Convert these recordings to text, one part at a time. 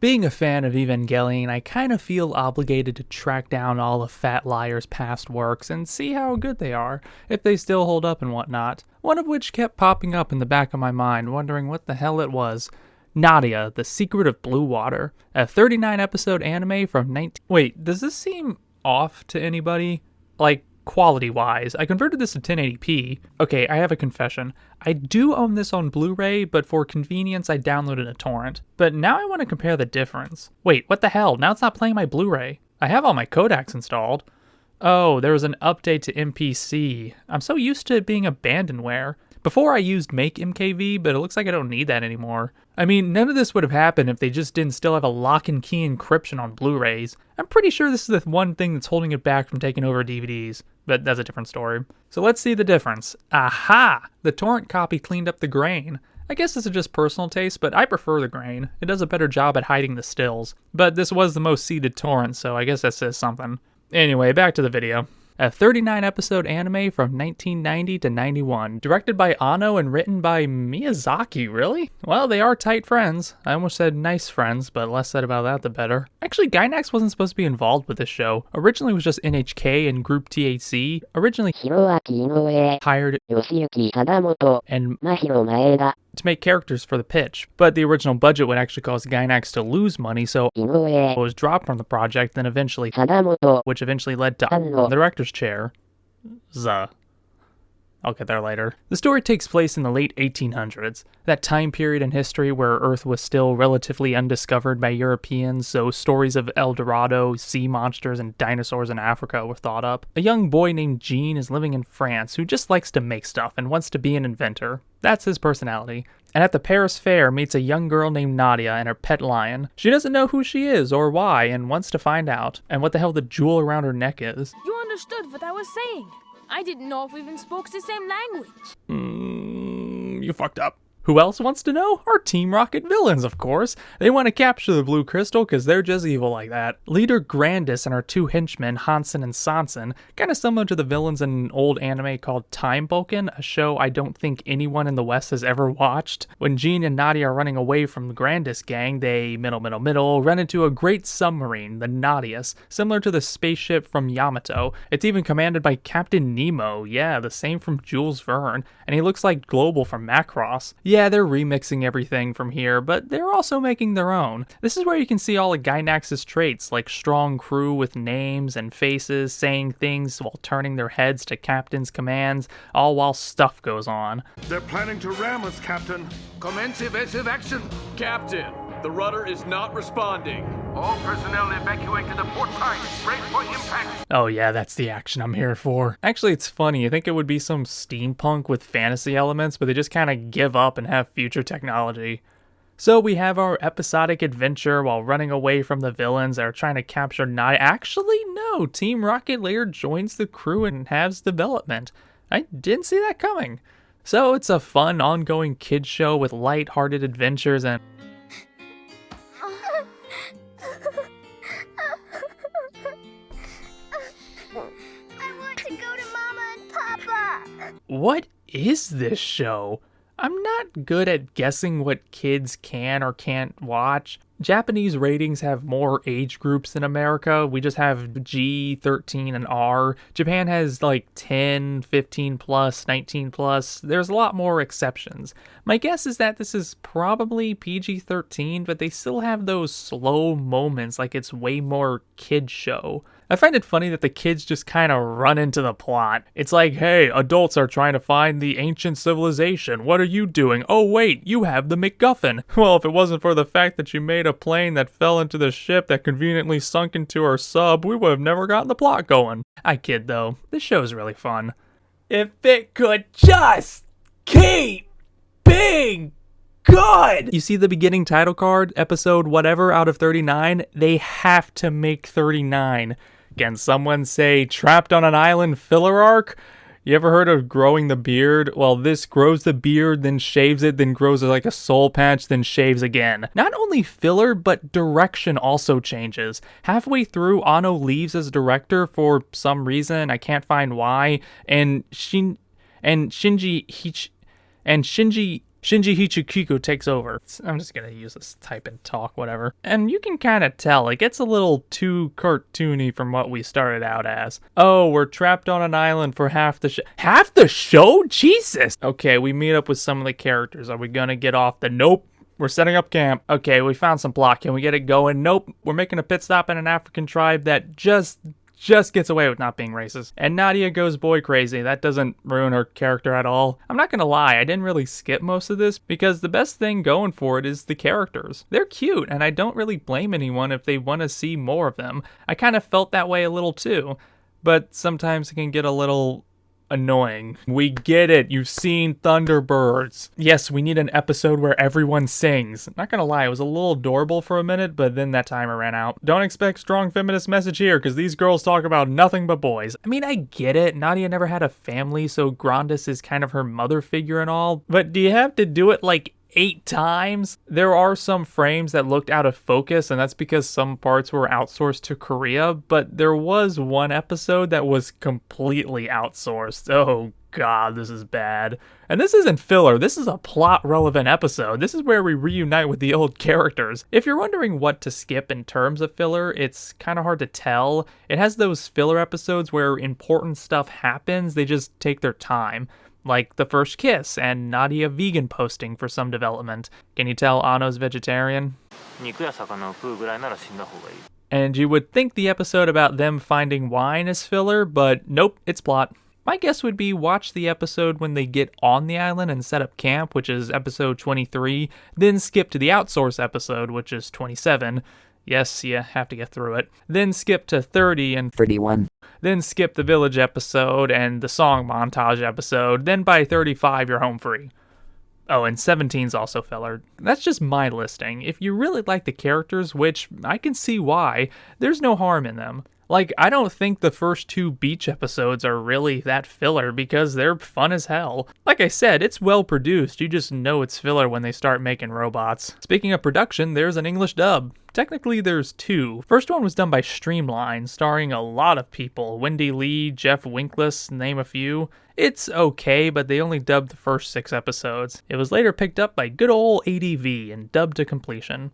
Being a fan of Evangelion, I kind of feel obligated to track down all of Fat Liar's past works and see how good they are, if they still hold up and whatnot. One of which kept popping up in the back of my mind, wondering what the hell it was. Nadia, The Secret of Blue Water, a 39-episode anime from 19... Wait, does this seem off to anybody? Like, quality-wise. I converted this to 1080p. Okay, I have a confession. I do own this on Blu-ray, but for convenience I downloaded a torrent. But now I want to compare the difference. Wait, what the hell? Now it's not playing my Blu-ray. I have all my codecs installed. Oh, there was an update to MPC. I'm so used to it being abandonware. Before I used Make MKV, but it looks like I don't need that anymore. I mean, none of this would have happened if they just didn't still have a lock and key encryption on Blu-rays. I'm pretty sure this is the one thing that's holding it back from taking over DVDs, but that's a different story. So let's see the difference. Aha! The torrent copy cleaned up the grain. I guess this is just personal taste, but I prefer the grain. It does a better job at hiding the stills. But this was the most seeded torrent, so I guess that says something. Anyway, back to the video. A 39-episode anime from 1990 to 91, directed by Anno and written by Miyazaki, really? Well, they are tight friends. I almost said nice friends, but less said about that the better. Actually, Gainax wasn't supposed to be involved with this show. Originally it was just NHK and Group THC. Originally hired Yoshiyuki Tadamoto and Mahiro Maeda to make characters for the pitch, but the original budget would actually cause Gainax to lose money, so Inoue was dropped from the project, then eventually Tadamoto, which eventually led to the director's chair. I'll get there later. The story takes place in the late 1800s, that time period in history where Earth was still relatively undiscovered by Europeans, so stories of El Dorado, sea monsters, and dinosaurs in Africa were thought up. A young boy named Jean is living in France who just likes to make stuff and wants to be an inventor. That's his personality. And at the Paris Fair meets a young girl named Nadia and her pet lion. She doesn't know who she is or why and wants to find out, and what the hell the jewel around her neck is. You understood what I was saying. I didn't know if we even spoke the same language. You fucked up. Who else wants to know? Our Team Rocket villains, of course. They want to capture the blue crystal because they're just evil like that. Leader Grandis and our two henchmen, Hansen and Sansen, kind of similar to the villains in an old anime called Time Boken, a show I don't think anyone in the West has ever watched. When Jean and Nadia are running away from the Grandis gang, they run into a great submarine, the Nadius, similar to the spaceship from Yamato. It's even commanded by Captain Nemo, yeah, the same from Jules Verne, and he looks like Global from Macross. Yeah, they're remixing everything from here, but they're also making their own. This is where you can see all of Gainax's traits, like strong crew with names and faces, saying things while turning their heads to Captain's commands, all while stuff goes on. They're planning to ram us, Captain. Commence evasive action. Captain, the rudder is not responding. All personnel evacuate to the port side. Brace for impact. Oh yeah, that's the action I'm here for. Actually, it's funny. I think it would be some steampunk with fantasy elements, but they just kind of give up and have future technology. So we have our episodic adventure while running away from the villains that are trying to capture Nadia. Actually, no. Team Rocket later joins the crew and has development. I didn't see that coming. So it's a fun, ongoing kids show with light-hearted adventures and... What is this show? I'm not good at guessing what kids can or can't watch. Japanese ratings have more age groups than America. We just have G, 13, and R. Japan has like 10, 15 plus, 19 plus. There's a lot more exceptions. My guess is that this is probably PG-13, but they still have those slow moments like it's way more kid show. I find it funny that the kids just kind of run into the plot. It's like, hey, adults are trying to find the ancient civilization. What are you doing? Oh wait, you have the MacGuffin. Well, if it wasn't for the fact that you made a plane that fell into the ship that conveniently sunk into our sub, we would have never gotten the plot going. I kid though, this show is really fun. If it could just keep being good! You see the beginning title card, episode whatever out of 39? They have to make 39. Can someone say trapped on an island filler arc? You ever heard of growing the beard? Well, this grows the beard, then shaves it, then grows like a soul patch, then shaves again. Not only filler, but direction also changes. Halfway through, Anno leaves as director for some reason, I can't find why, and Shinji Shinji Hichikiko takes over. I'm just gonna use this type and talk, whatever. And you can kind of tell it gets a little too cartoony from what we started out as. Oh, we're trapped on an island for half the show. Half the show? Jesus! Okay, we meet up with some of the characters. Are we gonna get off the nope? We're setting up camp. Okay, we found some plot. Can we get it going? Nope. We're making a pit stop in an African tribe that just gets away with not being racist. And Nadia goes boy crazy. That doesn't ruin her character at all. I'm not gonna lie, I didn't really skip most of this because the best thing going for it is the characters. They're cute, and I don't really blame anyone if they want to see more of them. I kind of felt that way a little too, but sometimes it can get a little annoying. We get it. You've seen Thunderbirds. Yes, we need an episode where everyone sings. Not gonna lie, it was a little adorable for a minute, but then that timer ran out. Don't expect strong feminist message here, because these girls talk about nothing but boys. I mean, I get it. Nadia never had a family, so Grandis is kind of her mother figure and all, but do you have to do it like 8 times? There are some frames that looked out of focus, and that's because some parts were outsourced to Korea, but there was one episode that was completely outsourced. Oh god, this is bad. And this isn't filler, this is a plot-relevant episode. This is where we reunite with the old characters. If you're wondering what to skip in terms of filler, it's kind of hard to tell. It has those filler episodes where important stuff happens, they just take their time. Like the first kiss and Nadia vegan posting for some development. Can you tell Anno's vegetarian? And you would think the episode about them finding wine is filler, but nope, it's plot. My guess would be watch the episode when they get on the island and set up camp, which is episode 23, then skip to the outsource episode, which is 27. Yes, you have to get through it. Then skip to 30 and 31. Then skip the village episode and the song montage episode. Then by 35, you're home free. Oh, and 17's also filler. That's just my listing. If you really like the characters, which I can see why, there's no harm in them. Like, I don't think the first 2 beach episodes are really that filler because they're fun as hell. Like I said, it's well produced, you just know it's filler when they start making robots. Speaking of production, there's an English dub. Technically, there's 2. First one was done by Streamline, starring a lot of people. Wendy Lee, Jeff Winkless, name a few. It's okay, but they only dubbed the first 6 episodes. It was later picked up by good old ADV and dubbed to completion.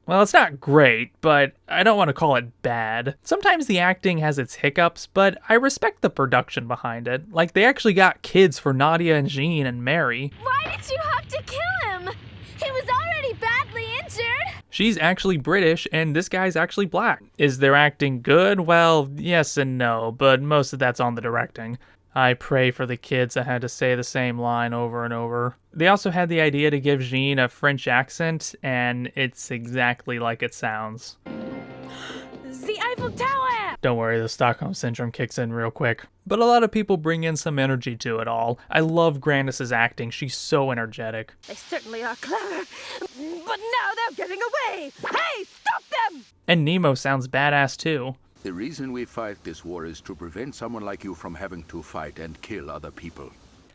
Well, it's not great, but I don't want to call it bad. Sometimes the acting has its hiccups, but I respect the production behind it. Like, they actually got kids for Nadia and Jean and Mary. Why did you have to kill him? He was already badly injured. She's actually British, and this guy's actually black. Is their acting good? Well, yes and no, but most of that's on the directing. I pray for the kids that had to say the same line over and over. They also had the idea to give Jean a French accent, and it's exactly like it sounds. The Eiffel Tower! Don't worry, the Stockholm Syndrome kicks in real quick. But a lot of people bring in some energy to it all. I love Grandis' acting, she's so energetic. They certainly are clever, but now they're getting away! Hey, stop them! And Nemo sounds badass too. The reason we fight this war is to prevent someone like you from having to fight and kill other people.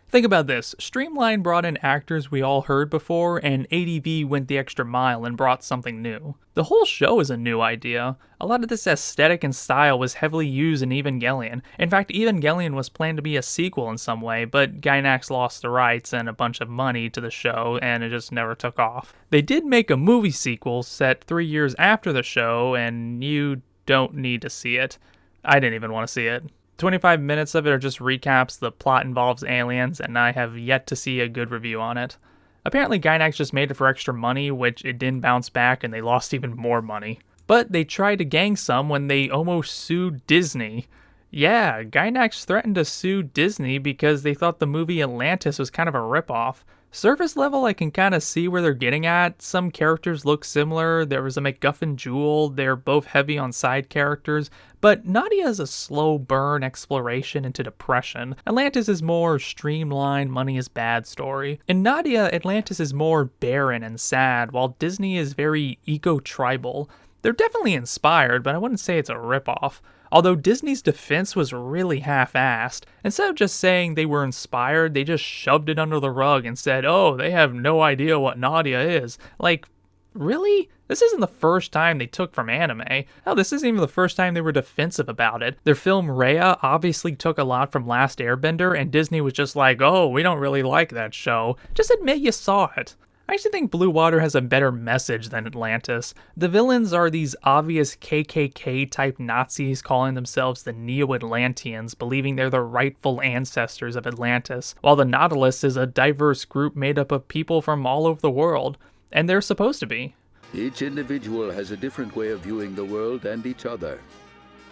Think about this. Streamline brought in actors we all heard before, and ADV went the extra mile and brought something new. The whole show is a new idea. A lot of this aesthetic and style was heavily used in Evangelion. In fact, Evangelion was planned to be a sequel in some way, but Gainax lost the rights and a bunch of money to the show, and it just never took off. They did make a movie sequel set 3 years after the show, and you don't need to see it. I didn't even want to see it. 25 minutes of it are just recaps. The plot involves aliens, and I have yet to see a good review on it. Apparently Gainax just made it for extra money, which it didn't bounce back, and they lost even more money. But they tried to gang some when they almost sued Disney. Yeah, Gainax threatened to sue Disney because they thought the movie Atlantis was kind of a ripoff. Surface level, I can kind of see where they're getting at. Some characters look similar. There was a MacGuffin Jewel. They're both heavy on side characters. But Nadia is a slow burn exploration into depression. Atlantis is more streamlined, money is bad story. In Nadia, Atlantis is more barren and sad, while Disney is very eco-tribal. They're definitely inspired, but I wouldn't say it's a ripoff. Although Disney's defense was really half-assed. Instead of just saying they were inspired, they just shoved it under the rug and said, oh, they have no idea what Nadia is. Like, Really? This isn't the first time they took from anime. Hell, this isn't even the first time they were defensive about it. Their film Raya obviously took a lot from Last Airbender, and Disney was just like, oh, we don't really like that show. Just admit you saw it. I actually think Blue Water has a better message than Atlantis. The villains are these obvious KKK-type Nazis calling themselves the Neo-Atlanteans, believing they're the rightful ancestors of Atlantis, while the Nautilus is a diverse group made up of people from all over the world. And they're supposed to be. Each individual has a different way of viewing the world and each other.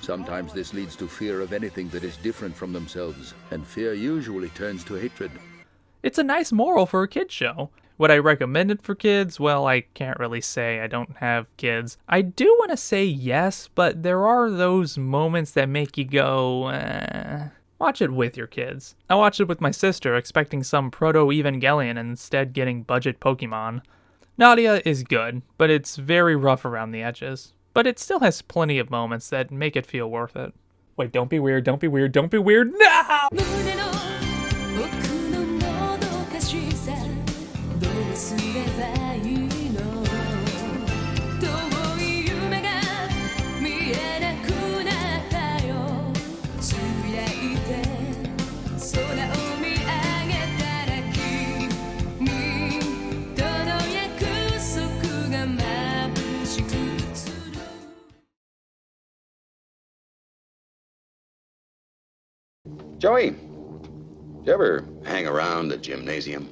Sometimes this leads to fear of anything that is different from themselves, and fear usually turns to hatred. It's a nice moral for a kid's show. Would I recommend it for kids? Well, I can't really say. I don't have kids. I do want to say yes, but there are those moments that make you go, Watch it with your kids. I watched it with my sister, expecting some Proto-Evangelion and instead getting budget Pokemon. Nadia is good, but it's very rough around the edges. But it still has plenty of moments that make it feel worth it. Wait, don't be weird, don't be weird, don't be weird, no! 胸の奥のもどかしさどうすればいいの遠い夢が見えなくなったよつぶやいて空を見上げたら君との約束が眩しく映る Joey, did you ever hang around the gymnasium?